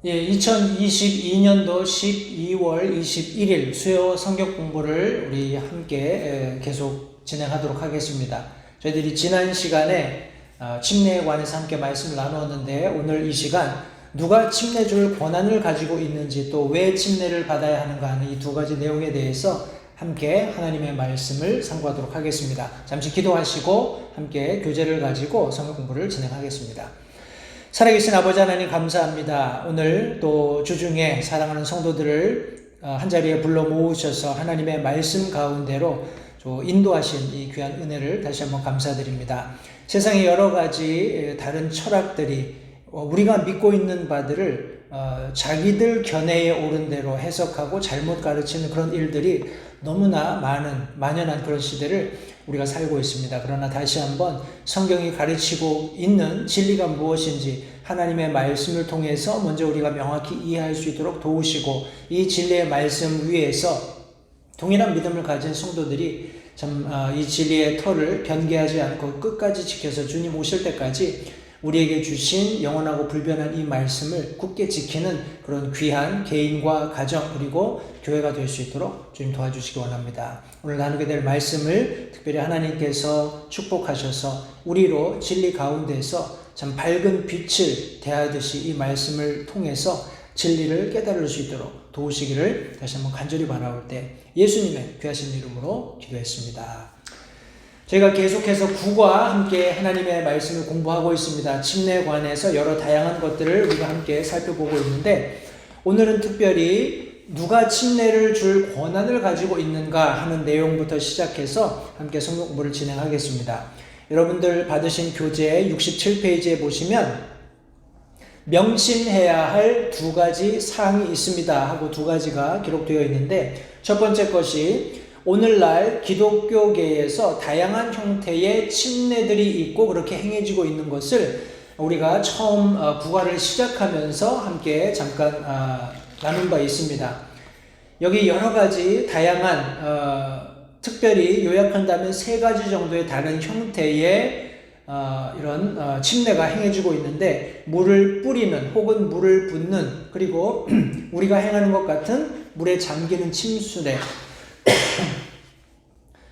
예, 2022년도 12월 21일 수요 성경 공부를 우리 함께 계속 진행하도록 하겠습니다. 저희들이 지난 시간에 침례에 관해서 함께 말씀을 나누었는데, 오늘 이 시간 누가 침례 줄 권한을 가지고 있는지, 또 왜 침례를 받아야 하는가 하는 이 두 가지 내용에 대해서 함께 하나님의 말씀을 상고하도록 하겠습니다. 잠시 기도하시고 함께 교제를 가지고 성경 공부를 진행하겠습니다. 살아계신 아버지 하나님, 감사합니다. 오늘 또 주중에 사랑하는 성도들을 한자리에 불러 모으셔서 하나님의 말씀 가운데로 인도하신 이 귀한 은혜를 다시 한번 감사드립니다. 세상에 여러 가지 다른 철학들이 우리가 믿고 있는 바들을 자기들 견해에 오른 대로 해석하고 잘못 가르치는 그런 일들이 너무나 만연한 그런 시대를 우리가 살고 있습니다. 그러나 다시 한번 성경이 가르치고 있는 진리가 무엇인지 하나님의 말씀을 통해서 먼저 우리가 명확히 이해할 수 있도록 도우시고, 이 진리의 말씀 위에서 동일한 믿음을 가진 성도들이 참 이 진리의 터를 변개하지 않고 끝까지 지켜서 주님 오실 때까지 우리에게 주신 영원하고 불변한 이 말씀을 굳게 지키는 그런 귀한 개인과 가정 그리고 교회가 될 수 있도록 주님 도와주시기 원합니다. 오늘 나누게 될 말씀을 특별히 하나님께서 축복하셔서 우리로 진리 가운데서 참 밝은 빛을 대하듯이 이 말씀을 통해서 진리를 깨달을 수 있도록 도우시기를 다시 한번 간절히 바라올 때 예수님의 귀하신 이름으로 기도했습니다. 저희가 계속해서 구과 함께 하나님의 말씀을 공부하고 있습니다. 침례에 관해서 여러 다양한 것들을 우리가 함께 살펴보고 있는데, 오늘은 특별히 누가 침례를 줄 권한을 가지고 있는가 하는 내용부터 시작해서 함께 성경 공부를 진행하겠습니다. 여러분들 받으신 교재 67페이지에 보시면 명심해야 할 두 가지 사항이 있습니다 하고 두 가지가 기록되어 있는데, 첫 번째 것이 오늘날 기독교계에서 다양한 형태의 침례들이 있고 그렇게 행해지고 있는 것을 우리가 처음 구과를 시작하면서 함께 잠깐 나눈 바 있습니다. 여기 여러 가지 다양한 특별히 요약한다면 세 가지 정도의 다른 형태의 이런 침례가 행해지고 있는데, 물을 뿌리는 혹은 물을 붓는, 그리고 우리가 행하는 것 같은 물에 잠기는 침수례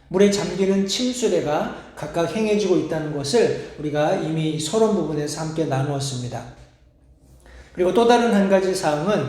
물에 잠기는 침수례가 각각 행해지고 있다는 것을 우리가 이미 서론 부분에서 함께 나누었습니다. 그리고 또 다른 한 가지 사항은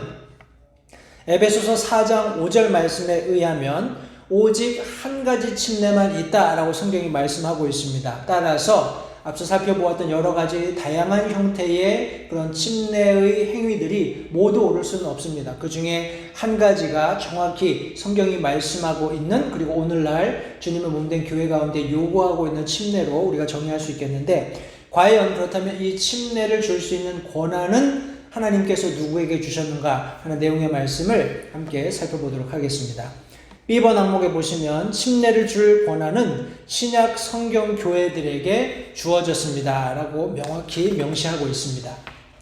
에베소서 4장 5절 말씀에 의하면 오직 한 가지 침례만 있다라고 성경이 말씀하고 있습니다. 따라서 앞서 살펴보았던 여러 가지 다양한 형태의 그런 침례의 행위들이 모두 옳을 수는 없습니다. 그 중에 한 가지가 정확히 성경이 말씀하고 있는, 그리고 오늘날 주님의 몸된 교회 가운데 요구하고 있는 침례로 우리가 정의할 수 있겠는데, 과연 그렇다면 이 침례를 줄 수 있는 권한은 하나님께서 누구에게 주셨는가 하는 내용의 말씀을 함께 살펴보도록 하겠습니다. B번 항목에 보시면 침례를 줄 권한은 신약 성경 교회들에게 주어졌습니다 라고 명확히 명시하고 있습니다.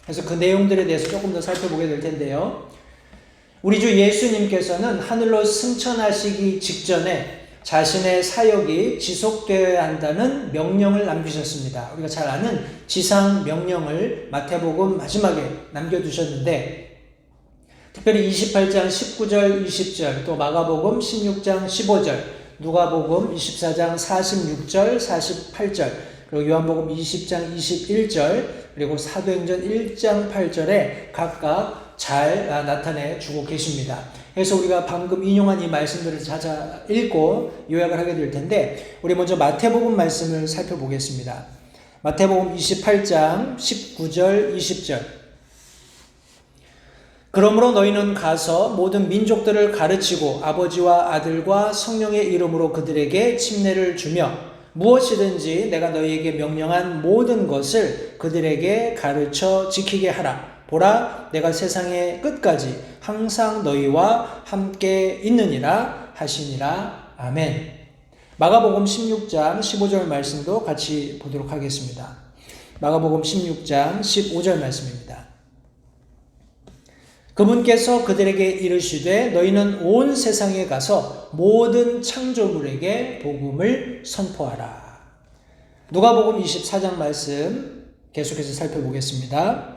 그래서 그 내용들에 대해서 조금 더 살펴보게 될 텐데요. 우리 주 예수님께서는 하늘로 승천하시기 직전에 자신의 사역이 지속되어야 한다는 명령을 남기셨습니다. 우리가 잘 아는 지상 명령을 마태복음 마지막에 남겨두셨는데, 특별히 28장 19절 20절, 또 마가복음 16장 15절, 누가복음 24장 46절 48절, 그리고 요한복음 20장 21절, 그리고 사도행전 1장 8절에 각각 잘 나타내 주고 계십니다. 그래서 우리가 방금 인용한 이 말씀들을 찾아 읽고 요약을 하게 될 텐데, 우리 먼저 마태복음 말씀을 살펴보겠습니다. 마태복음 28장 19절 20절. 그러므로 너희는 가서 모든 민족들을 가르치고 아버지와 아들과 성령의 이름으로 그들에게 침례를 주며 무엇이든지 내가 너희에게 명령한 모든 것을 그들에게 가르쳐 지키게 하라. 보라, 내가 세상의 끝까지 항상 너희와 함께 있느니라 하시니라. 아멘. 마가복음 16장 15절 말씀도 같이 보도록 하겠습니다. 마가복음 16장 15절 말씀입니다. 그분께서 그들에게 이르시되 너희는 온 세상에 가서 모든 창조물에게 복음을 선포하라. 누가복음 24장 말씀 계속해서 살펴보겠습니다.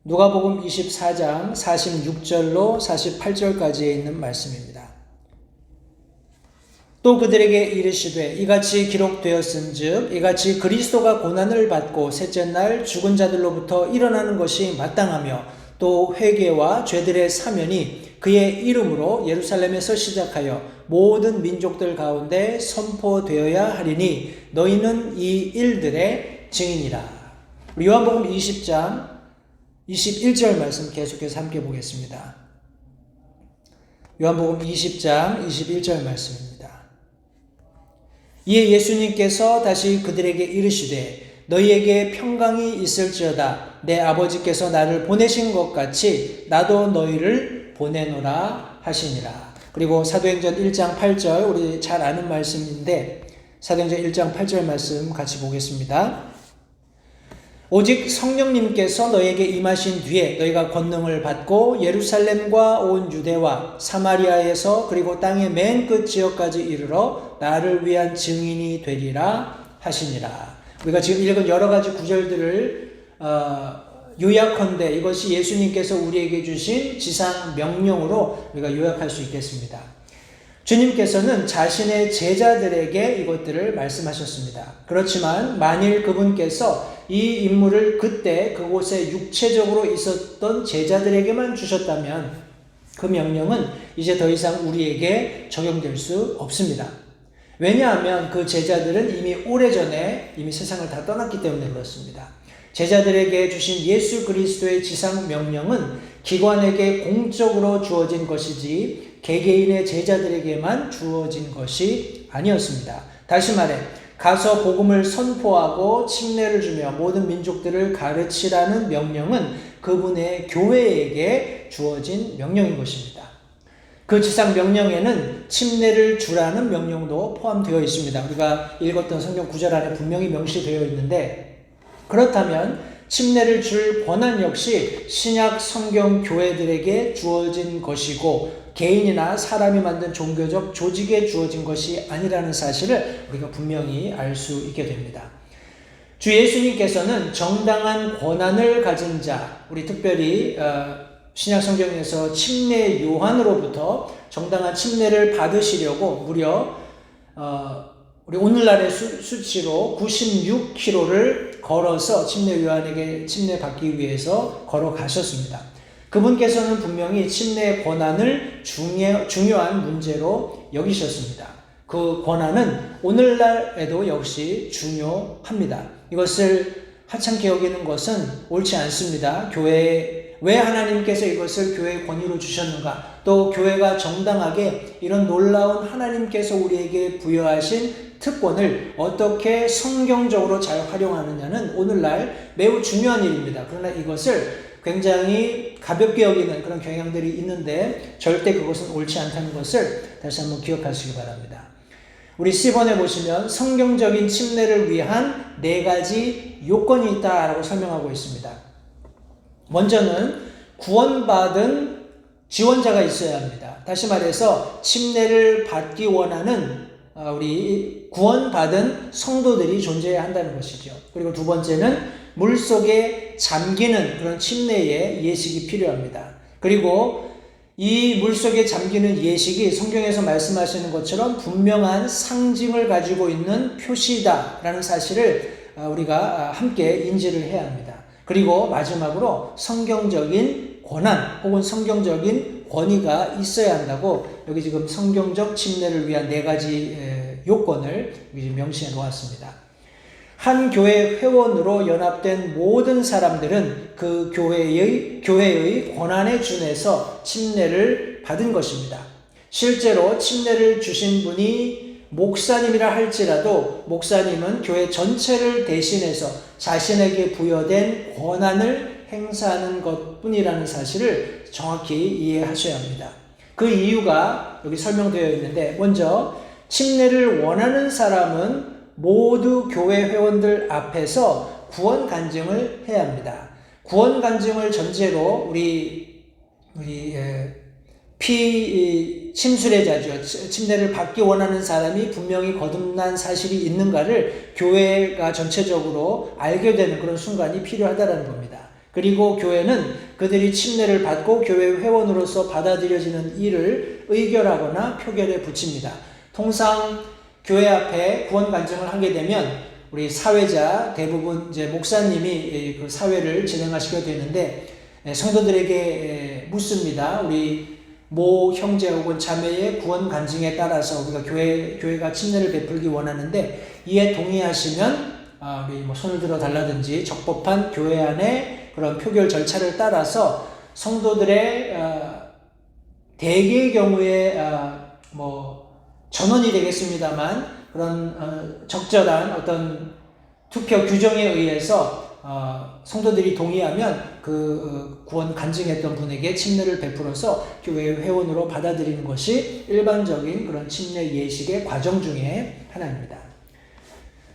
누가복음 24장 46절로 48절까지에 있는 말씀입니다. 또 그들에게 이르시되 이같이 기록되었은즉 이같이 그리스도가 고난을 받고 셋째 날 죽은 자들로부터 일어나는 것이 마땅하며 또 회개와 죄들의 사면이 그의 이름으로 예루살렘에서 시작하여 모든 민족들 가운데 선포되어야 하리니 너희는 이 일들의 증인이라. 요한복음 20장 21절 말씀 계속해서 함께 보겠습니다. 요한복음 20장 21절 말씀입니다. 이에 예수님께서 다시 그들에게 이르시되 너희에게 평강이 있을지어다. 내 아버지께서 나를 보내신 것 같이 나도 너희를 보내노라 하시니라. 그리고 사도행전 1장 8절 우리 잘 아는 말씀인데 사도행전 1장 8절 말씀 같이 보겠습니다. 오직 성령님께서 너희에게 임하신 뒤에 너희가 권능을 받고 예루살렘과 온 유대와 사마리아에서 그리고 땅의 맨 끝 지역까지 이르러 나를 위한 증인이 되리라 하시니라. 우리가 지금 읽은 여러 가지 구절들을 요약컨대 이것이 예수님께서 우리에게 주신 지상 명령으로 우리가 요약할 수 있겠습니다. 주님께서는 자신의 제자들에게 이것들을 말씀하셨습니다. 그렇지만 만일 그분께서 이 임무를 그때 그곳에 육체적으로 있었던 제자들에게만 주셨다면 그 명령은 이제 더 이상 우리에게 적용될 수 없습니다. 왜냐하면 그 제자들은 이미 오래전에 이미 세상을 다 떠났기 때문에 그렇습니다. 제자들에게 주신 예수 그리스도의 지상 명령은 기관에게 공적으로 주어진 것이지 개개인의 제자들에게만 주어진 것이 아니었습니다. 다시 말해 가서 복음을 선포하고 침례를 주며 모든 민족들을 가르치라는 명령은 그분의 교회에게 주어진 명령인 것입니다. 그 지상 명령에는 침례를 주라는 명령도 포함되어 있습니다. 우리가 읽었던 성경 구절 안에 분명히 명시되어 있는데 그렇다면 침례를 줄 권한 역시 신약 성경 교회들에게 주어진 것이고 개인이나 사람이 만든 종교적 조직에 주어진 것이 아니라는 사실을 우리가 분명히 알 수 있게 됩니다. 주 예수님께서는 정당한 권한을 가진 자, 우리 특별히 신약 성경에서 침례 요한으로부터 정당한 침례를 받으시려고 무려 우리 오늘날의 수치로 96km를 걸어서 침례 요한에게 침례 받기 위해서 걸어가셨습니다. 그분께서는 분명히 침례의 권한을 중요한 문제로 여기셨습니다. 그 권한은 오늘날에도 역시 중요합니다. 이것을 하찮게 여기는 것은 옳지 않습니다. 왜 하나님께서 이것을 교회의 권위로 주셨는가? 또 교회가 정당하게 이런 놀라운 하나님께서 우리에게 부여하신 특권을 어떻게 성경적으로 잘 활용하느냐는 오늘날 매우 중요한 일입니다. 그러나 이것을 굉장히 가볍게 여기는 그런 경향들이 있는데 절대 그것은 옳지 않다는 것을 다시 한번 기억하시기 바랍니다. 우리 C번에 보시면 성경적인 침례를 위한 4가지 요건이 있다라고 설명하고 있습니다. 먼저는 구원받은 지원자가 있어야 합니다. 다시 말해서 침례를 받기 원하는 우리 구원받은 성도들이 존재해야 한다는 것이죠. 그리고 두 번째는 물속에 잠기는 그런 침례의 예식이 필요합니다. 그리고 이 물속에 잠기는 예식이 성경에서 말씀하시는 것처럼 분명한 상징을 가지고 있는 표시다라는 사실을 우리가 함께 인지를 해야 합니다. 그리고 마지막으로 성경적인 권한 혹은 성경적인 권위가 있어야 한다고 여기 지금 성경적 침례를 위한 4가지 요건을 여기 명시해 놓았습니다. 한 교회 회원으로 연합된 모든 사람들은 그 교회의 권한에 준해서 침례를 받은 것입니다. 실제로 침례를 주신 분이 목사님이라 할지라도 목사님은 교회 전체를 대신해서 자신에게 부여된 권한을 행사하는 것뿐이라는 사실을 정확히 이해하셔야 합니다. 그 이유가 여기 설명되어 있는데 먼저 침례를 원하는 사람은 모두 교회 회원들 앞에서 구원 간증을 해야 합니다. 구원 간증을 전제로 우리 침수례자죠. 침례를 받기 원하는 사람이 분명히 거듭난 사실이 있는가를 교회가 전체적으로 알게 되는 그런 순간이 필요하다는 겁니다. 그리고 교회는 그들이 침례를 받고 교회 회원으로서 받아들여지는 일을 의결하거나 표결에 붙입니다. 통상 교회 앞에 구원 간증을 하게 되면 우리 사회자 대부분 이제 목사님이 그 사회를 진행하시게 되는데 성도들에게 묻습니다. 우리 모 형제 혹은 자매의 구원 간증에 따라서 우리가 교회가 침례를 베풀기 원하는데 이에 동의하시면 우리 뭐 손을 들어 달라든지 적법한 교회 안에 그런 표결 절차를 따라서 성도들의 대개의 경우에 뭐 전원이 되겠습니다만 그런 적절한 어떤 투표 규정에 의해서 성도들이 동의하면 그 구원 간증했던 분에게 침례를 베풀어서 교회 회원으로 받아들이는 것이 일반적인 그런 침례 예식의 과정 중에 하나입니다.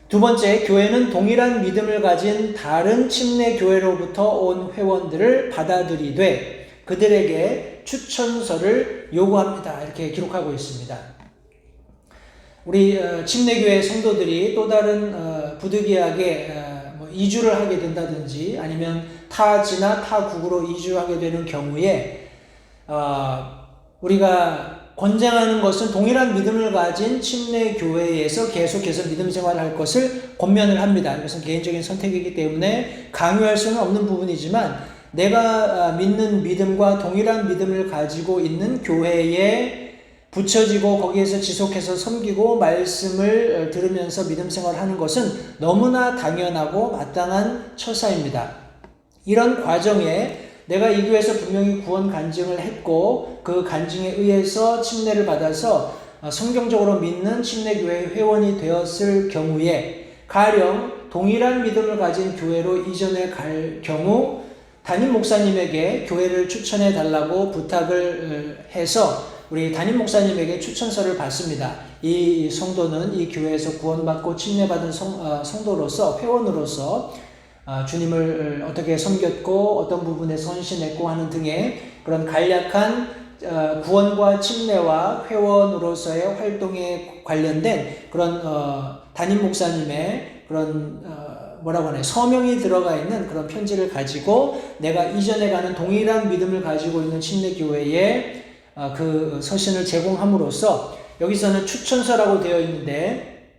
두 번째, 교회는 동일한 믿음을 가진 다른 침례 교회로부터 온 회원들을 받아들이되 그들에게 추천서를 요구합니다. 이렇게 기록하고 있습니다. 우리 침례교회 성도들이 또 다른 부득이하게 뭐 이주를 하게 된다든지 아니면 타지나 타국으로 이주하게 되는 경우에 우리가 권장하는 것은 동일한 믿음을 가진 침례교회에서 계속해서 믿음 생활을 할 것을 권면을 합니다. 이것은 개인적인 선택이기 때문에 강요할 수는 없는 부분이지만 내가 믿는 믿음과 동일한 믿음을 가지고 있는 교회에 붙여지고 거기에서 지속해서 섬기고 말씀을 들으면서 믿음 생활을 하는 것은 너무나 당연하고 마땅한 처사입니다. 이런 과정에 내가 이 교회에서 분명히 구원 간증을 했고 그 간증에 의해서 침례를 받아서 성경적으로 믿는 침례교회 회원이 되었을 경우에 가령 동일한 믿음을 가진 교회로 이전해 갈 경우 담임 목사님에게 교회를 추천해 달라고 부탁을 해서 우리 담임 목사님에게 추천서를 받습니다. 이 성도는 이 교회에서 구원받고 침례받은 성도로서 회원으로서 주님을 어떻게 섬겼고 어떤 부분에 헌신했고 하는 등의 그런 간략한 구원과 침례와 회원으로서의 활동에 관련된 그런 담임 목사님의 그런 뭐라고 하나요? 서명이 들어가 있는 그런 편지를 가지고 내가 이전에 가는 동일한 믿음을 가지고 있는 침례교회에 그 서신을 제공함으로써 여기서는 추천서라고 되어 있는데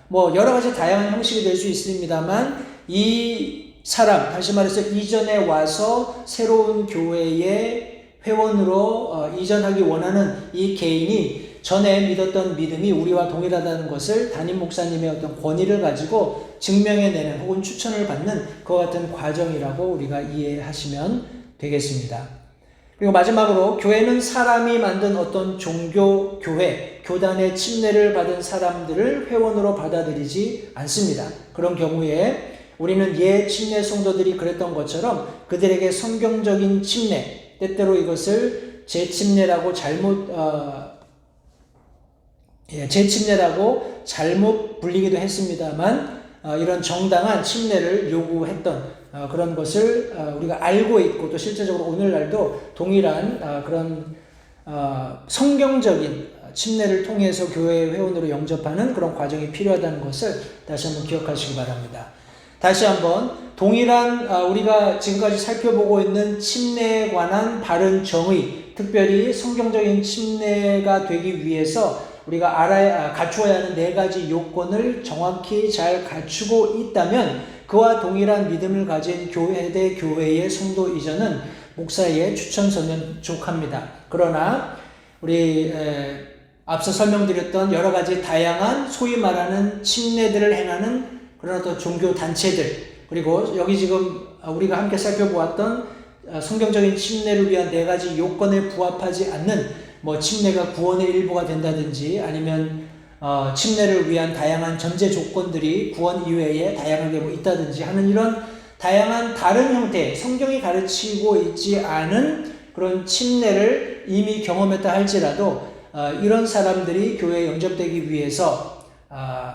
뭐 여러 가지 다양한 형식이 될 수 있습니다만 이 사람, 다시 말해서 이전에 와서 새로운 교회의 회원으로 이전하기 원하는 이 개인이 전에 믿었던 믿음이 우리와 동일하다는 것을 담임 목사님의 어떤 권위를 가지고 증명해내는 혹은 추천을 받는 그와 같은 과정이라고 우리가 이해하시면 되겠습니다. 그리고 마지막으로 교회는 사람이 만든 어떤 종교, 교회, 교단의 침례를 받은 사람들을 회원으로 받아들이지 않습니다. 그런 경우에 우리는 옛 침례 성도들이 그랬던 것처럼 그들에게 성경적인 침례, 때때로 이것을 재침례라고 재침례라고 잘못 불리기도 했습니다만 이런 정당한 침례를 요구했던 그런 것을 우리가 알고 있고 또 실제적으로 오늘날도 동일한 그런 성경적인 침례를 통해서 교회 회원으로 영접하는 그런 과정이 필요하다는 것을 다시 한번 기억하시기 바랍니다. 다시 한번 동일한 우리가 지금까지 살펴보고 있는 침례에 관한 바른 정의, 특별히 성경적인 침례가 되기 위해서 우리가 갖추어야 하는 4가지 요건을 정확히 잘 갖추고 있다면 그와 동일한 믿음을 가진 교회 대 교회의 성도 이전은 목사의 추천서면 족합니다. 그러나 우리 앞서 설명드렸던 여러 가지 다양한 소위 말하는 침례들을 행하는 그런 어떤 종교 단체들, 그리고 여기 지금 우리가 함께 살펴보았던 성경적인 침례를 위한 4가지 요건에 부합하지 않는 뭐 침례가 구원의 일부가 된다든지 아니면 침례를 위한 다양한 전제 조건들이 구원 이외에 다양하게 뭐 있다든지 하는 이런 다양한 다른 형태, 성경이 가르치고 있지 않은 그런 침례를 이미 경험했다 할지라도 이런 사람들이 교회에 영접되기 위해서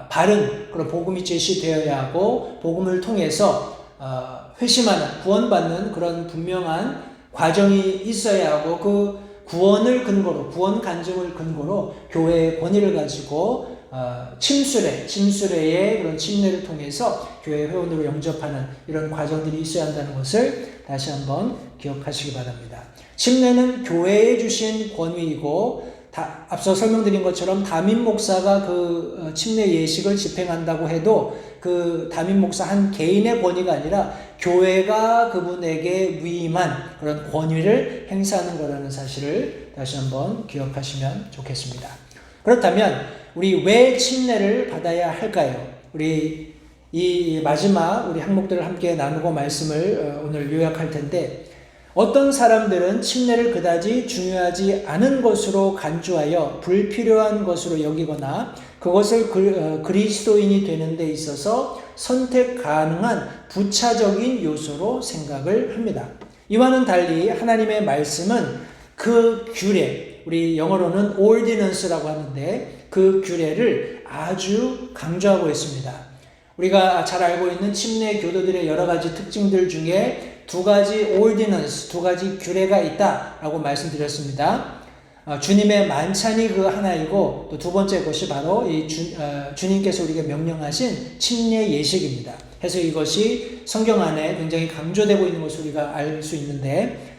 바른 그런 복음이 제시되어야 하고 복음을 통해서 회심하는, 구원받는 그런 분명한 과정이 있어야 하고 그 구원을 근거로, 구원 간증을 근거로 교회의 권위를 가지고 침수례의 그런 침례를 통해서 교회 회원으로 영접하는 이런 과정들이 있어야 한다는 것을 다시 한번 기억하시기 바랍니다. 침례는 교회에 주신 권위이고 앞서 설명드린 것처럼 담임 목사가 그 침례 예식을 집행한다고 해도 그 담임 목사 한 개인의 권위가 아니라 교회가 그분에게 위임한 그런 권위를 행사하는 거라는 사실을 다시 한번 기억하시면 좋겠습니다. 그렇다면 우리 왜 침례를 받아야 할까요? 우리 이 마지막 우리 항목들을 함께 나누고 말씀을 오늘 요약할 텐데, 어떤 사람들은 침례를 그다지 중요하지 않은 것으로 간주하여 불필요한 것으로 여기거나 그것을 그리스도인이 되는 데 있어서 선택 가능한 부차적인 요소로 생각을 합니다. 이와는 달리 하나님의 말씀은 그 규례, 우리 영어로는 ordinance라고 하는데 그 규례를 아주 강조하고 있습니다. 우리가 잘 알고 있는 침례 교도들의 여러 가지 특징들 중에 두 가지 ordinance, 두 가지 규례가 있다라고 말씀드렸습니다. 주님의 만찬이 그 하나이고 또 두 번째 것이 바로 이 주님께서 우리에게 명령하신 침례 예식입니다. 그래서 이것이 성경 안에 굉장히 강조되고 있는 것을 우리가 알 수 있는데,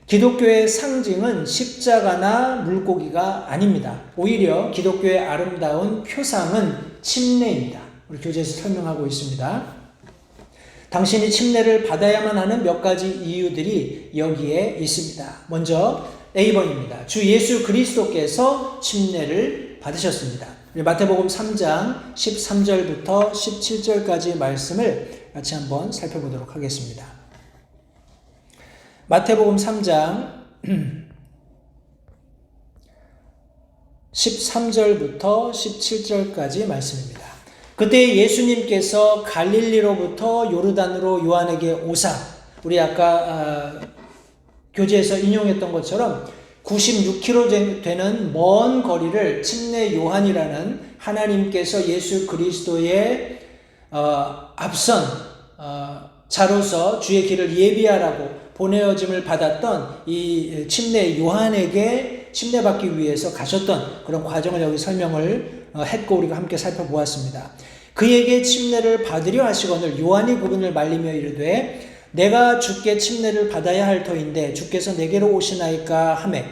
기독교의 상징은 십자가나 물고기가 아닙니다. 오히려 기독교의 아름다운 표상은 침례입니다. 우리 교재에서 설명하고 있습니다. 당신이 침례를 받아야만 하는 몇 가지 이유들이 여기에 있습니다. 먼저 A번입니다. 주 예수 그리스도께서 침례를 받으셨습니다. 마태복음 3장 13절부터 17절까지 말씀을 같이 한번 살펴보도록 하겠습니다. 마태복음 3장 13절부터 17절까지 말씀입니다. 그때 예수님께서 갈릴리로부터 요르단으로 요한에게 오사, 우리 아까 교재에서 인용했던 것처럼 96km 되는 먼 거리를 침례 요한이라는 하나님께서 예수 그리스도의 앞선 자로서 주의 길을 예비하라고 보내어짐을 받았던 이 침례 요한에게 침례받기 위해서 가셨던 그런 과정을 여기 설명을 했고 우리가 함께 살펴보았습니다. 그에게 침례를 받으려 하시거늘 요한이 그분을 말리며 이르되 내가 주께 침례를 받아야 할 터인데 주께서 내게로 오시나이까 하매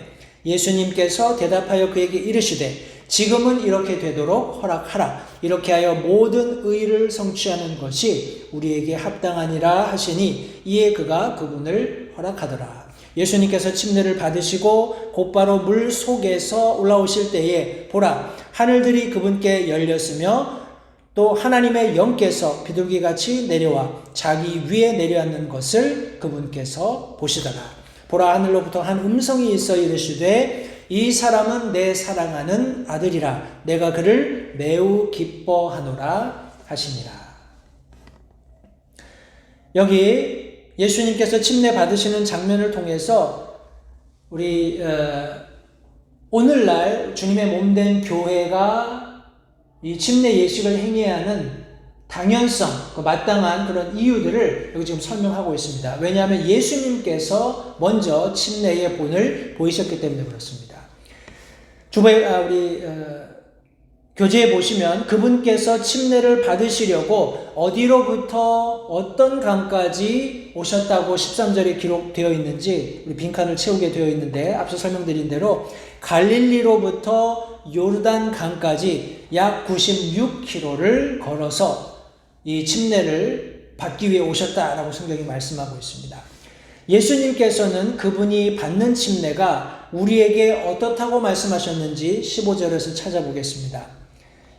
예수님께서 대답하여 그에게 이르시되 지금은 이렇게 되도록 허락하라. 이렇게 하여 모든 의를 성취하는 것이 우리에게 합당하니라 하시니 이에 그가 그분을 허락하더라. 예수님께서 침례를 받으시고 곧바로 물 속에서 올라오실 때에 보라 하늘들이 그분께 열렸으며 또 하나님의 영께서 비둘기같이 내려와 자기 위에 내려앉는 것을 그분께서 보시더라. 보라 하늘로부터 한 음성이 있어 이르시되 이 사람은 내 사랑하는 아들이라 내가 그를 매우 기뻐하노라 하시니라. 여기 예수님께서 침례 받으시는 장면을 통해서 우리 오늘날 주님의 몸된 교회가 이 침례 예식을 행해야 하는 당연성, 그 마땅한 그런 이유들을 여기 지금 설명하고 있습니다. 왜냐하면 예수님께서 먼저 침례의 본을 보이셨기 때문에 그렇습니다. 우리 교재에 보시면 그분께서 침례를 받으시려고 어디로부터 어떤 강까지 오셨다고 13절에 기록되어 있는지 우리 빈칸을 채우게 되어 있는데 앞서 설명드린 대로 갈릴리로부터 요르단 강까지 약 96km를 걸어서 이 침례를 받기 위해 오셨다라고 성경이 말씀하고 있습니다. 예수님께서는 그분이 받는 침례가 우리에게 어떻다고 말씀하셨는지 15절에서 찾아보겠습니다.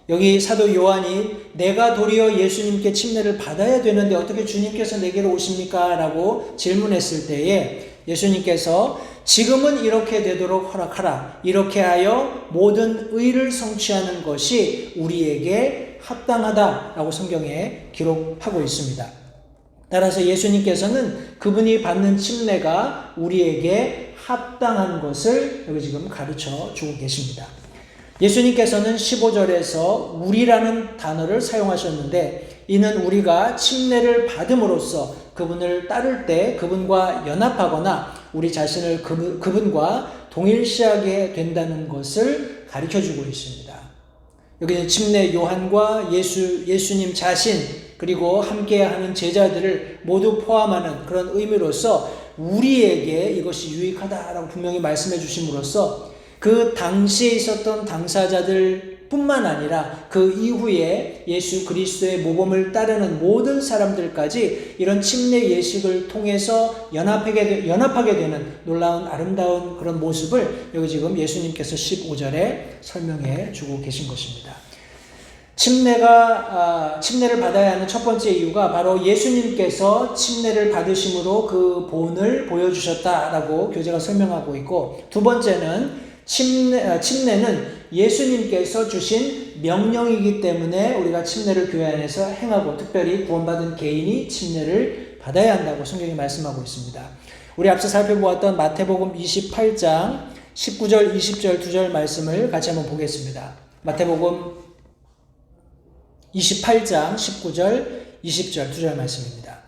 여기 사도 요한이 내가 도리어 예수님께 침례를 받아야 되는데 어떻게 주님께서 내게로 오십니까? 라고 질문했을 때에 예수님께서 지금은 이렇게 되도록 허락하라. 이렇게 하여 모든 의를 성취하는 것이 우리에게 합당하다라고 성경에 기록하고 있습니다. 따라서 예수님께서는 그분이 받는 침례가 우리에게 합당한 것을 여기 지금 가르쳐 주고 계십니다. 예수님께서는 15절에서 우리라는 단어를 사용하셨는데 이는 우리가 침례를 받음으로써 그분을 따를 때 그분과 연합하거나 우리 자신을 그분과 동일시하게 된다는 것을 가르쳐주고 있습니다. 여기는 침례 요한과 예수님 자신 그리고 함께하는 제자들을 모두 포함하는 그런 의미로서 우리에게 이것이 유익하다라고 분명히 말씀해 주심으로써 그 당시에 있었던 당사자들 뿐만 아니라 그 이후에 예수 그리스도의 모범을 따르는 모든 사람들까지 이런 침례 예식을 통해서 연합하게 되는 놀라운 아름다운 그런 모습을 여기 지금 예수님께서 15절에 설명해 주고 계신 것입니다. 침례를 받아야 하는 첫 번째 이유가 바로 예수님께서 침례를 받으심으로 그 본을 보여주셨다라고 교재가 설명하고 있고, 두 번째는 침례는 예수님께서 주신 명령이기 때문에 우리가 침례를 교회 안에서 행하고 특별히 구원받은 개인이 침례를 받아야 한다고 성경이 말씀하고 있습니다. 우리 앞서 살펴보았던 마태복음 28장 19절 20절 2절 말씀을 같이 한번 보겠습니다. 마태복음 28장 19절 20절 2절 말씀입니다.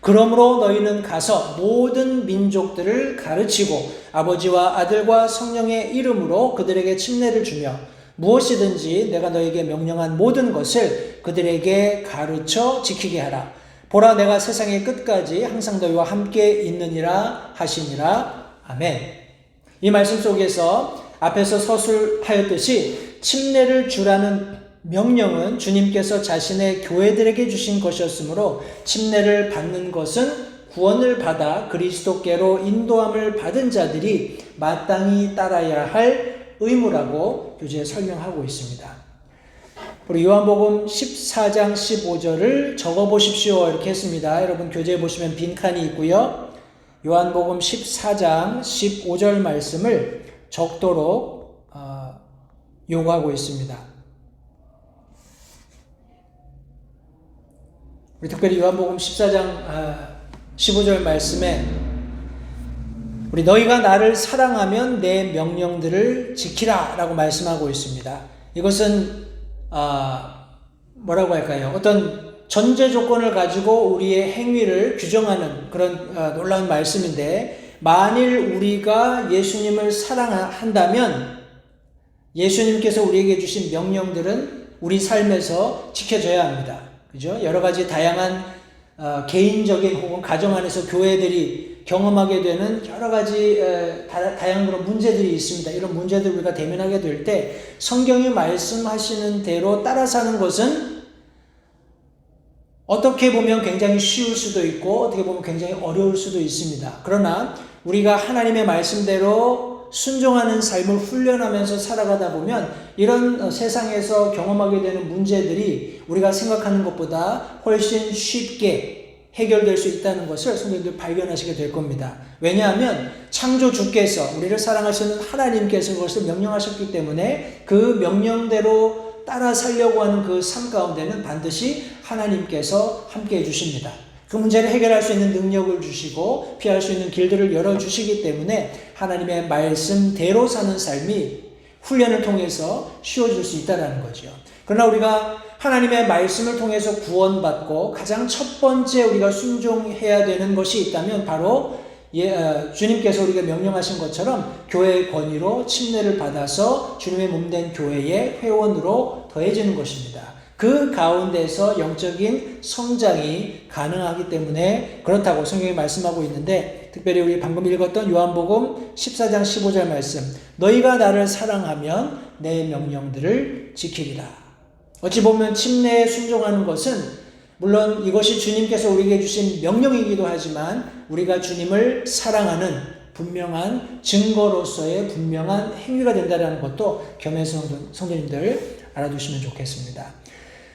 그러므로 너희는 가서 모든 민족들을 가르치고 아버지와 아들과 성령의 이름으로 그들에게 침례를 주며 무엇이든지 내가 너에게 명령한 모든 것을 그들에게 가르쳐 지키게 하라. 보라, 내가 세상의 끝까지 항상 너희와 함께 있느니라 하시니라. 아멘. 이 말씀 속에서 앞에서 서술하였듯이 침례를 주라는 명령은 주님께서 자신의 교회들에게 주신 것이었으므로 침례를 받는 것은 구원을 받아 그리스도께로 인도함을 받은 자들이 마땅히 따라야 할 의무라고 교재에 설명하고 있습니다. 우리 요한복음 14장 15절을 적어보십시오 이렇게 했습니다. 여러분 교재에 보시면 빈칸이 있고요. 요한복음 14장 15절 말씀을 적도록 요구하고 있습니다. 우리 특별히 요한복음 14장 15절 말씀에 우리 너희가 나를 사랑하면 내 명령들을 지키라 라고 말씀하고 있습니다. 이것은 뭐라고 할까요? 어떤 전제 조건을 가지고 우리의 행위를 규정하는 그런 놀라운 말씀인데, 만일 우리가 예수님을 사랑한다면 예수님께서 우리에게 주신 명령들은 우리 삶에서 지켜져야 합니다. 그죠? 여러 가지 다양한 개인적인 혹은 가정 안에서 교회들이 경험하게 되는 여러 가지 다양한 그런 문제들이 있습니다. 이런 문제들 우리가 대면하게 될 때 성경이 말씀하시는 대로 따라 사는 것은 어떻게 보면 굉장히 쉬울 수도 있고 어떻게 보면 굉장히 어려울 수도 있습니다. 그러나 우리가 하나님의 말씀대로 순종하는 삶을 훈련하면서 살아가다 보면 이런 세상에서 경험하게 되는 문제들이 우리가 생각하는 것보다 훨씬 쉽게 해결될 수 있다는 것을 성도님들 발견하시게 될 겁니다. 왜냐하면 창조주께서, 우리를 사랑하시는 하나님께서 그것을 명령하셨기 때문에 그 명령대로 따라 살려고 하는 그 삶 가운데는 반드시 하나님께서 함께 해주십니다. 그 문제를 해결할 수 있는 능력을 주시고 피할 수 있는 길들을 열어주시기 때문에 하나님의 말씀대로 사는 삶이 훈련을 통해서 쉬워질 수 있다는 거죠. 그러나 우리가 하나님의 말씀을 통해서 구원받고 가장 첫 번째 우리가 순종해야 되는 것이 있다면 바로 주님께서 우리가 명령하신 것처럼 교회의 권위로 침례를 받아서 주님의 몸된 교회의 회원으로 더해지는 것입니다. 그 가운데서 영적인 성장이 가능하기 때문에 그렇다고 성경이 말씀하고 있는데, 특별히 우리 방금 읽었던 요한복음 14장 15절 말씀, 너희가 나를 사랑하면 내 명령들을 지키리라. 어찌 보면 침례에 순종하는 것은 물론 이것이 주님께서 우리에게 주신 명령이기도 하지만 우리가 주님을 사랑하는 분명한 증거로서의 분명한 행위가 된다는 것도 겸해서 성도님들 알아두시면 좋겠습니다.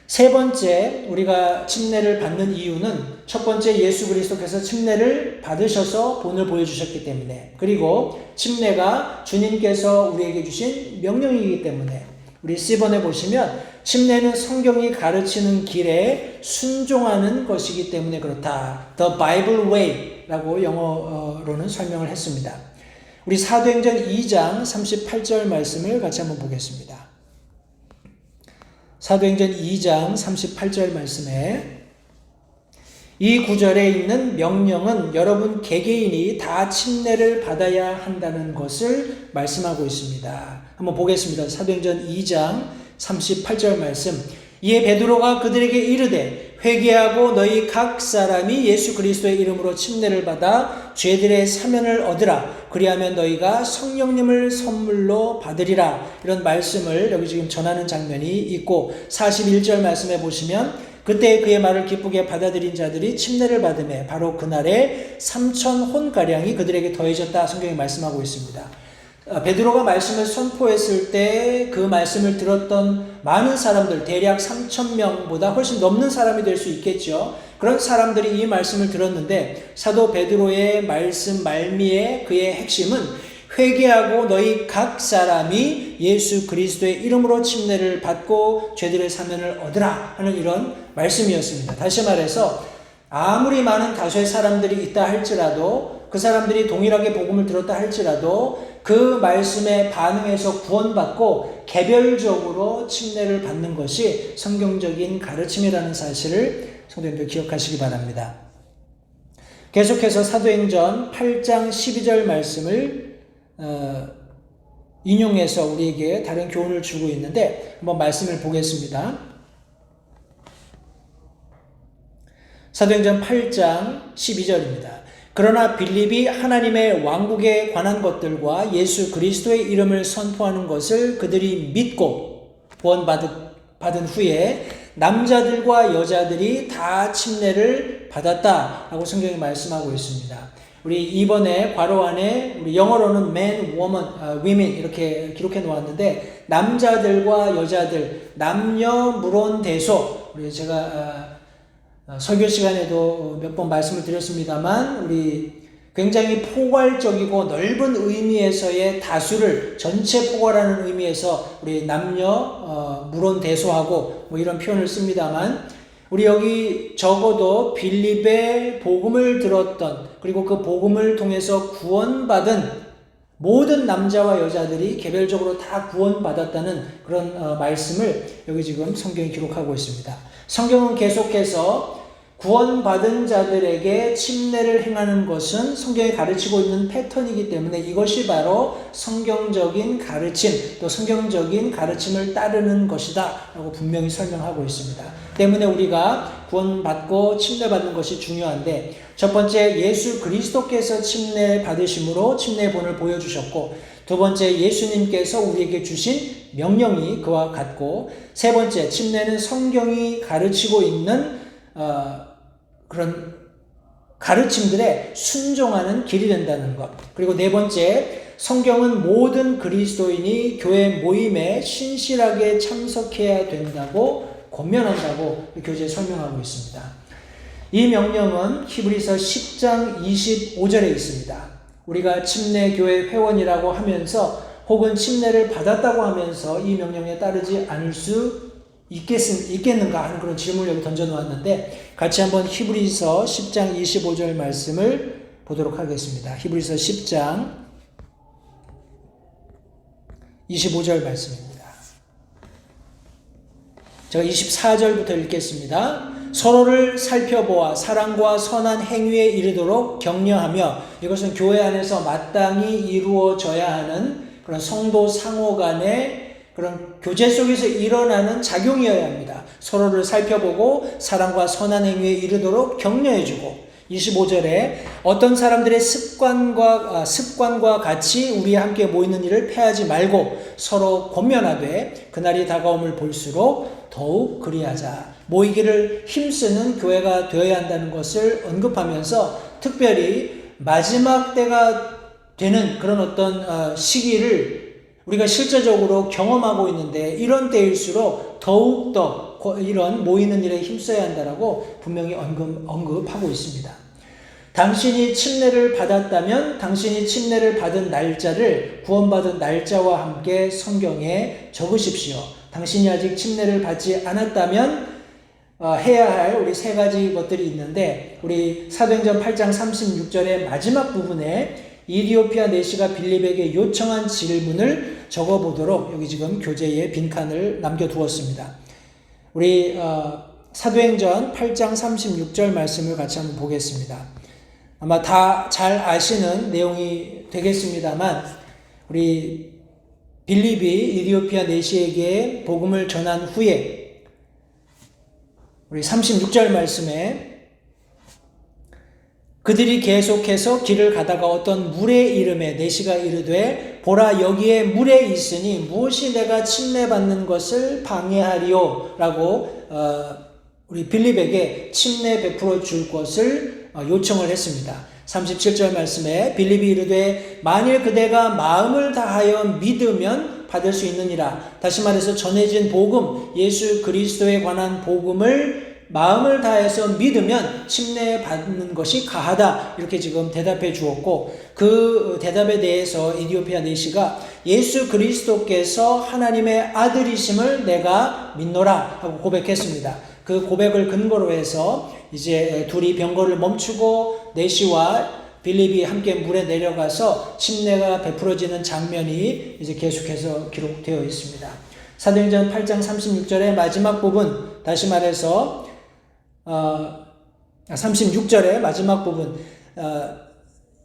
세 번째, 우리가 침례를 받는 이유는 첫 번째, 예수 그리스도께서 침례를 받으셔서 본을 보여주셨기 때문에, 그리고 침례가 주님께서 우리에게 주신 명령이기 때문에, 우리 C번에 보시면 침례는 성경이 가르치는 길에 순종하는 것이기 때문에 그렇다. The Bible Way 라고 영어로는 설명을 했습니다. 우리 사도행전 2장 38절 말씀을 같이 한번 보겠습니다. 사도행전 2장 38절 말씀에 이 구절에 있는 명령은 여러분 개개인이 다 침례를 받아야 한다는 것을 말씀하고 있습니다. 한번 보겠습니다. 사도행전 2장 38절 말씀. 이에 베드로가 그들에게 이르되 회개하고 너희 각 사람이 예수 그리스도의 이름으로 침례를 받아 죄들의 사면을 얻으라. 그리하면 너희가 성령님을 선물로 받으리라. 이런 말씀을 여기 지금 전하는 장면이 있고 41절 말씀에 보시면 그때 그의 말을 기쁘게 받아들인 자들이 침례를 받음에 바로 그날에 3,000혼가량이 그들에게 더해졌다. 성경이 말씀하고 있습니다. 베드로가 말씀을 선포했을 때 그 말씀을 들었던 많은 사람들, 대략 3,000명보다 훨씬 넘는 사람이 될 수 있겠죠. 그런 사람들이 이 말씀을 들었는데 사도 베드로의 말씀 말미에 그의 핵심은 회개하고 너희 각 사람이 예수 그리스도의 이름으로 침례를 받고 죄들의 사면을 얻으라 하는 이런 말씀이었습니다. 다시 말해서 아무리 많은 다수의 사람들이 있다 할지라도 그 사람들이 동일하게 복음을 들었다 할지라도 그 말씀에 반응해서 구원받고 개별적으로 침례를 받는 것이 성경적인 가르침이라는 사실을 성도님들 기억하시기 바랍니다. 계속해서 사도행전 8장 12절 말씀을 인용해서 우리에게 다른 교훈을 주고 있는데 한번 말씀을 보겠습니다. 사도행전 8장 12절입니다. 그러나 빌립이 하나님의 왕국에 관한 것들과 예수 그리스도의 이름을 선포하는 것을 그들이 믿고 구원받은 후에 남자들과 여자들이 다 침례를 받았다라고 성경이 말씀하고 있습니다. 우리 이번에 괄호 안에 우리 영어로는 men, woman, women 이렇게 기록해 놓았는데 남자들과 여자들, 남녀 물론대소 우리 제가 설교 시간에도 몇 번 말씀을 드렸습니다만 우리 굉장히 포괄적이고 넓은 의미에서의 다수를 전체 포괄하는 의미에서 우리 남녀 물론대소하고 뭐 이런 표현을 씁니다만 우리 여기 적어도 빌립의 복음을 들었던 그리고 그 복음을 통해서 구원받은 모든 남자와 여자들이 개별적으로 다 구원받았다는 그런 말씀을 여기 지금 성경이 기록하고 있습니다. 성경은 계속해서 구원받은 자들에게 침례를 행하는 것은 성경이 가르치고 있는 패턴이기 때문에 이것이 바로 성경적인 가르침 또 성경적인 가르침을 따르는 것이다 라고 분명히 설명하고 있습니다. 때문에 우리가 구원받고 침례받는 것이 중요한데 첫 번째 예수 그리스도께서 침례 받으심으로 침례의 본을 보여주셨고 두 번째 예수님께서 우리에게 주신 명령이 그와 같고 세 번째 침례는 성경이 가르치고 있는 그런 가르침들에 순종하는 길이 된다는 것. 그리고 네 번째, 성경은 모든 그리스도인이 교회 모임에 신실하게 참석해야 된다고 권면한다고 교재에 설명하고 있습니다. 이 명령은 히브리서 10장 25절에 있습니다. 우리가 침례교회 회원이라고 하면서 혹은 침례를 받았다고 하면서 이 명령에 따르지 않을 수 있겠는가 하는 그런 질문을 여기 던져놓았는데 같이 한번 히브리서 10장 25절 말씀을 보도록 하겠습니다. 히브리서 10장 25절 말씀입니다. 제가 24절부터 읽겠습니다. 서로를 살펴보아 사랑과 선한 행위에 이르도록 격려하며 이것은 교회 안에서 마땅히 이루어져야 하는 그런 성도 상호 간의 그런 교제 속에서 일어나는 작용이어야 합니다. 서로를 살펴보고 사랑과 선한 행위에 이르도록 격려해주고 25절에 어떤 사람들의 습관과 같이 우리 함께 모이는 일을 패하지 말고 서로 권면하되 그날이 다가옴을 볼수록 더욱 그리하자. 모이기를 힘쓰는 교회가 되어야 한다는 것을 언급하면서 특별히 마지막 때가 되는 그런 어떤 시기를 우리가 실제적으로 경험하고 있는데 이런 때일수록 더욱더 이런 모이는 일에 힘써야 한다라고 분명히 언급하고 있습니다. 당신이 침례를 받았다면 당신이 침례를 받은 날짜를 구원받은 날짜와 함께 성경에 적으십시오. 당신이 아직 침례를 받지 않았다면 해야 할 우리 세 가지 것들이 있는데 우리 사도행전 8장 36절의 마지막 부분에 이디오피아 내시가 빌립에게 요청한 질문을 적어보도록 여기 지금 교재에 빈칸을 남겨두었습니다. 우리 사도행전 8장 36절 말씀을 같이 한번 보겠습니다. 아마 다 잘 아시는 내용이 되겠습니다만 우리 빌립이 이디오피아 내시에게 복음을 전한 후에 우리 36절 말씀에 그들이 계속해서 길을 가다가 어떤 물의 이름에 내시가 이르되 보라 여기에 물에 있으니 무엇이 내가 침례받는 것을 방해하리요 라고 우리 빌립에게 침례 베풀어 줄 것을 요청을 했습니다. 37절 말씀에 빌립이 이르되 만일 그대가 마음을 다하여 믿으면 받을 수 있느니라. 다시 말해서 전해진 복음, 예수 그리스도에 관한 복음을 마음을 다해서 믿으면 침례 받는 것이 가하다. 이렇게 지금 대답해 주었고 그 대답에 대해서 이디오피아 내시가 예수 그리스도께서 하나님의 아들이심을 내가 믿노라 하고 고백했습니다. 그 고백을 근거로 해서 이제 둘이 병거를 멈추고 내시와 빌립이 함께 물에 내려가서 침례가 베풀어지는 장면이 이제 계속해서 기록되어 있습니다. 사도행전 8장 36절의 마지막 부분, 다시 말해서 36절의 마지막 부분,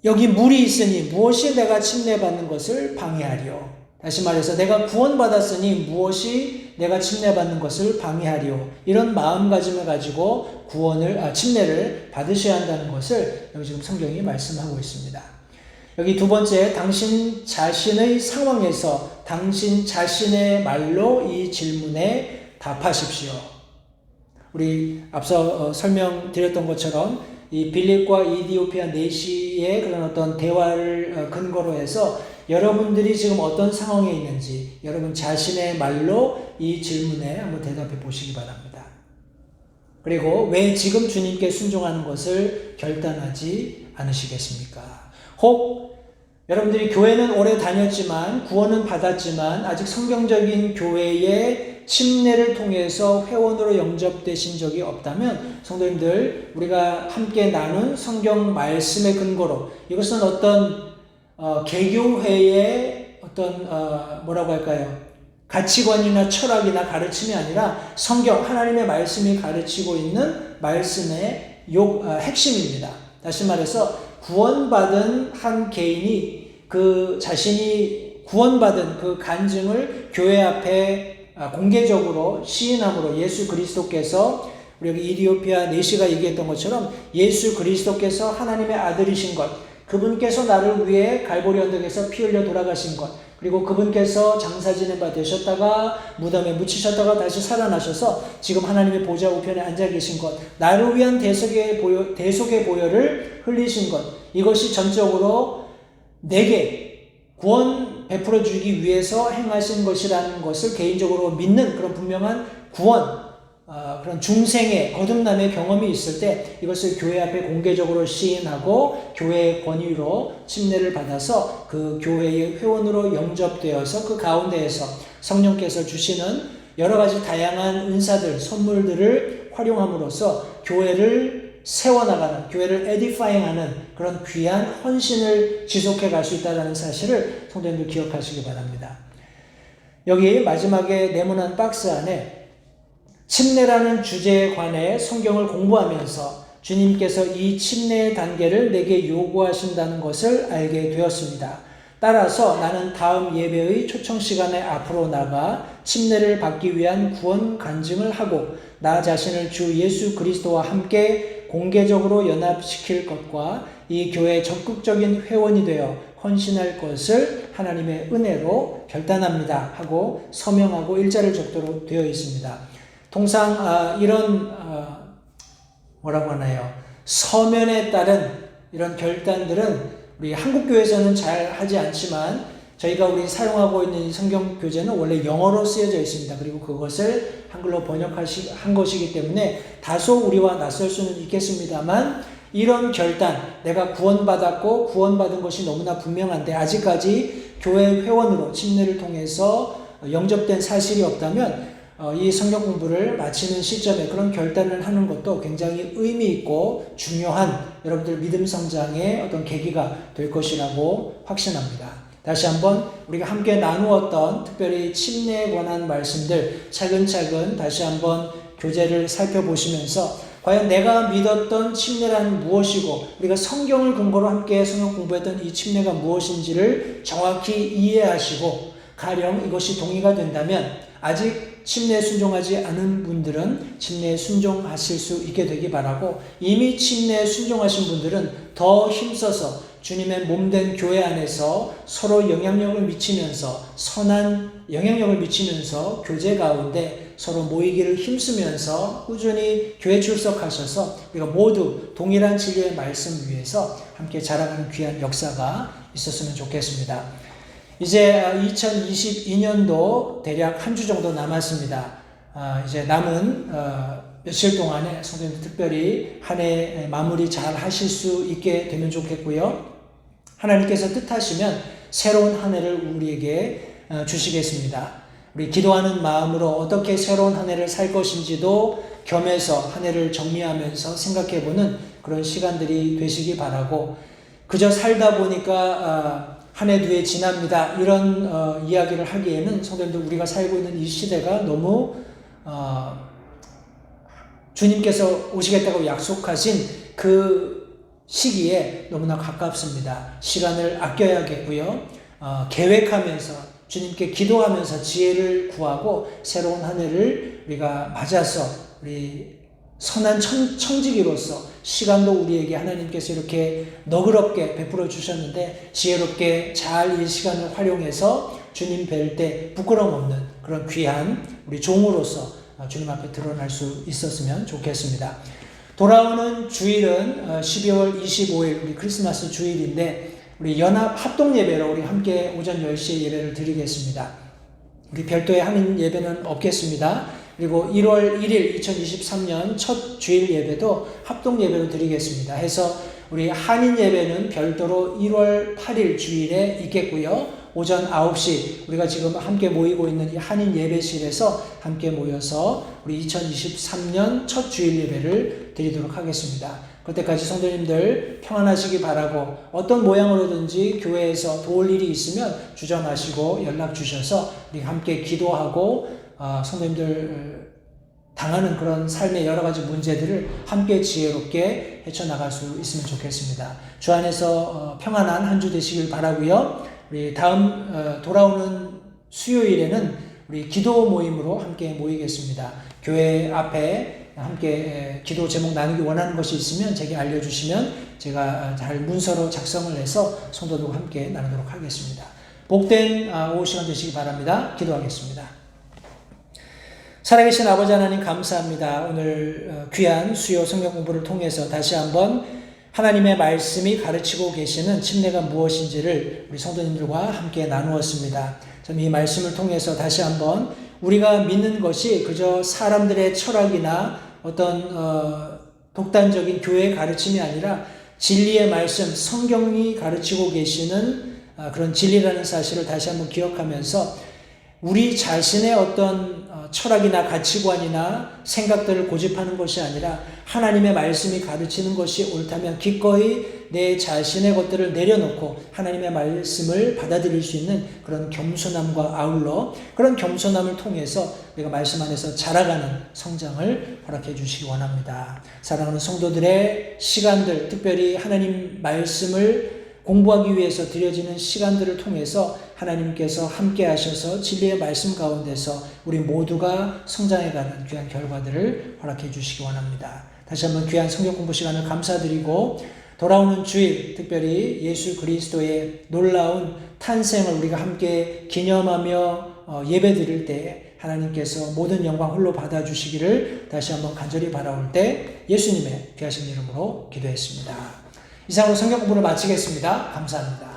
여기 물이 있으니 무엇이 내가 침례받는 것을 방해하리요. 다시 말해서 내가 구원받았으니 무엇이 내가 침례받는 것을 방해하리요. 이런 마음가짐을 가지고 침례를 받으셔야 한다는 것을 여기 지금 성경이 말씀하고 있습니다. 여기 두 번째, 당신 자신의 상황에서 당신 자신의 말로 이 질문에 답하십시오. 우리 앞서 설명드렸던 것처럼 이 빌립과 이디오피아 내시의 그런 어떤 대화를 근거로 해서 여러분들이 지금 어떤 상황에 있는지 여러분 자신의 말로 이 질문에 한번 대답해 보시기 바랍니다. 그리고 왜 지금 주님께 순종하는 것을 결단하지 않으시겠습니까? 혹 여러분들이 교회는 오래 다녔지만 구원은 받았지만 아직 성경적인 교회의 침례를 통해서 회원으로 영접되신 적이 없다면 성도님들 우리가 함께 나눈 성경 말씀의 근거로 이것은 어떤 개교회의 어떤 뭐라고 할까요? 가치관이나 철학이나 가르침이 아니라 성경 하나님의 말씀이 가르치고 있는 말씀의 핵심입니다. 다시 말해서 구원받은 한 개인이 그 자신이 구원받은 그 간증을 교회 앞에 공개적으로 시인함으로 예수 그리스도께서 우리 여기 이디오피아 내시가 얘기했던 것처럼 예수 그리스도께서 하나님의 아들이신 것, 그분께서 나를 위해 갈보리 언덕에서 피 흘려 돌아가신 것, 그리고 그분께서 장사 지낸 바 되셨다가 무덤에 묻히셨다가 다시 살아나셔서 지금 하나님의 보좌 우편에 앉아 계신 것, 나를 위한 대속의 보혈을 흘리신 것, 이것이 전적으로 내게 구원 베풀어 주기 위해서 행하신 것이라는 것을 개인적으로 믿는 그런 분명한 구원, 그런 중생의 거듭남의 경험이 있을 때 이것을 교회 앞에 공개적으로 시인하고 교회의 권위로 침례를 받아서 그 교회의 회원으로 영접되어서 그 가운데에서 성령께서 주시는 여러 가지 다양한 은사들, 선물들을 활용함으로써 교회를 세워나가는, 교회를 에디파잉하는 그런 귀한 헌신을 지속해 갈 수 있다는 사실을 성도님들 기억하시기 바랍니다. 여기 마지막에 네모난 박스 안에 침례라는 주제에 관해 성경을 공부하면서 주님께서 이 침례의 단계를 내게 요구하신다는 것을 알게 되었습니다. 따라서 나는 다음 예배의 초청 시간에 앞으로 나가 침례를 받기 위한 구원 간증을 하고 나 자신을 주 예수 그리스도와 함께 공개적으로 연합시킬 것과 이 교회의 적극적인 회원이 되어 헌신할 것을 하나님의 은혜로 결단합니다 하고 서명하고 일자를 적도록 되어 있습니다. 통상 이런 뭐라고 하나요? 서면에 따른 이런 결단들은 우리 한국교회에서는 잘 하지 않지만 저희가 우리 사용하고 있는 성경 교재는 원래 영어로 쓰여져 있습니다. 그리고 그것을 한글로 번역한 것이기 때문에 다소 우리와 낯설 수는 있겠습니다만 이런 결단, 내가 구원받았고 구원받은 것이 너무나 분명한데 아직까지 교회 회원으로 침례를 통해서 영접된 사실이 없다면 이 성경 공부를 마치는 시점에 그런 결단을 하는 것도 굉장히 의미 있고 중요한 여러분들 믿음 성장의 어떤 계기가 될 것이라고 확신합니다. 다시 한번 우리가 함께 나누었던 특별히 침례에 관한 말씀들 차근차근 다시 한번 교재를 살펴보시면서 과연 내가 믿었던 침례란 무엇이고 우리가 성경을 근거로 함께 성경 공부했던 이 침례가 무엇인지를 정확히 이해하시고 가령 이것이 동의가 된다면 아직 침례에 순종하지 않은 분들은 침례에 순종하실 수 있게 되기 바라고, 이미 침례에 순종하신 분들은 더 힘써서 주님의 몸된 교회 안에서 서로 영향력을 미치면서, 선한 영향력을 미치면서 교제 가운데 서로 모이기를 힘쓰면서 꾸준히 교회 출석하셔서 우리가 모두 동일한 진리의 말씀 위에서 함께 자라가는 귀한 역사가 있었으면 좋겠습니다. 이제 2022년도 대략 한 주 정도 남았습니다. 이제 남은 며칠 동안에 성도님들 특별히 한 해 마무리 잘 하실 수 있게 되면 좋겠고요. 하나님께서 뜻하시면 새로운 한 해를 우리에게 주시겠습니다. 우리 기도하는 마음으로 어떻게 새로운 한 해를 살 것인지도 겸해서 한 해를 정리하면서 생각해보는 그런 시간들이 되시기 바라고, 그저 살다 보니까 한 해 두 해 지납니다, 이런 이야기를 하기에는 성도님들, 우리가 살고 있는 이 시대가 너무 주님께서 오시겠다고 약속하신 그 시기에 너무나 가깝습니다. 시간을 아껴야겠고요. 계획하면서 주님께 기도하면서 지혜를 구하고 새로운 한 해를 우리가 맞아서 우리 선한 청지기로서 시간도 우리에게 하나님께서 이렇게 너그럽게 베풀어 주셨는데 지혜롭게 잘 이 시간을 활용해서 주님 뵐 때 부끄러움 없는 그런 귀한 우리 종으로서 주님 앞에 드러날 수 있었으면 좋겠습니다. 돌아오는 주일은 12월 25일 우리 크리스마스 주일인데, 우리 연합 합동 예배로 우리 함께 오전 10시에 예배를 드리겠습니다. 우리 별도의 한인 예배는 없겠습니다. 그리고 1월 1일 2023년 첫 주일 예배도 합동 예배로 드리겠습니다. 해서 우리 한인 예배는 별도로 1월 8일 주일에 있겠고요. 오전 9시 우리가 지금 함께 모이고 있는 이 한인 예배실에서 함께 모여서 우리 2023년 첫 주일 예배를 드리도록 하겠습니다. 그때까지 성도님들 평안하시기 바라고, 어떤 모양으로든지 교회에서 도울 일이 있으면 주저 마시고 연락 주셔서 우리 함께 기도하고 성도님들 당하는 그런 삶의 여러 가지 문제들을 함께 지혜롭게 헤쳐나갈 수 있으면 좋겠습니다. 주 안에서 평안한 한 주 되시길 바라고요. 우리 다음 돌아오는 수요일에는 우리 기도 모임으로 함께 모이겠습니다. 교회 앞에 함께 기도 제목 나누기 원하는 것이 있으면 제게 알려주시면 제가 잘 문서로 작성을 해서 성도들과 함께 나누도록 하겠습니다. 복된 오후 시간 되시기 바랍니다. 기도하겠습니다. 살아계신 아버지 하나님, 감사합니다. 오늘 귀한 수요 성경 공부를 통해서 다시 한번 하나님의 말씀이 가르치고 계시는 침례가 무엇인지를 우리 성도님들과 함께 나누었습니다. 참 이 말씀을 통해서 다시 한번 우리가 믿는 것이 그저 사람들의 철학이나 어떤 독단적인 교회의 가르침이 아니라 진리의 말씀, 성경이 가르치고 계시는 그런 진리라는 사실을 다시 한번 기억하면서 우리 자신의 어떤 철학이나 가치관이나 생각들을 고집하는 것이 아니라 하나님의 말씀이 가르치는 것이 옳다면 기꺼이 내 자신의 것들을 내려놓고 하나님의 말씀을 받아들일 수 있는 그런 겸손함과 아울러 그런 겸손함을 통해서 우리가 말씀 안에서 자라가는 성장을 허락해 주시기 원합니다. 사랑하는 성도들의 시간들, 특별히 하나님 말씀을 공부하기 위해서 드려지는 시간들을 통해서 하나님께서 함께 하셔서 진리의 말씀 가운데서 우리 모두가 성장해가는 귀한 결과들을 허락해 주시기 원합니다. 다시 한번 귀한 성경 공부 시간을 감사드리고, 돌아오는 주일 특별히 예수 그리스도의 놀라운 탄생을 우리가 함께 기념하며 예배 드릴 때 하나님께서 모든 영광 홀로 받아주시기를 다시 한번 간절히 바라올 때 예수님의 귀하신 이름으로 기도했습니다. 이상으로 성경 공부를 마치겠습니다. 감사합니다.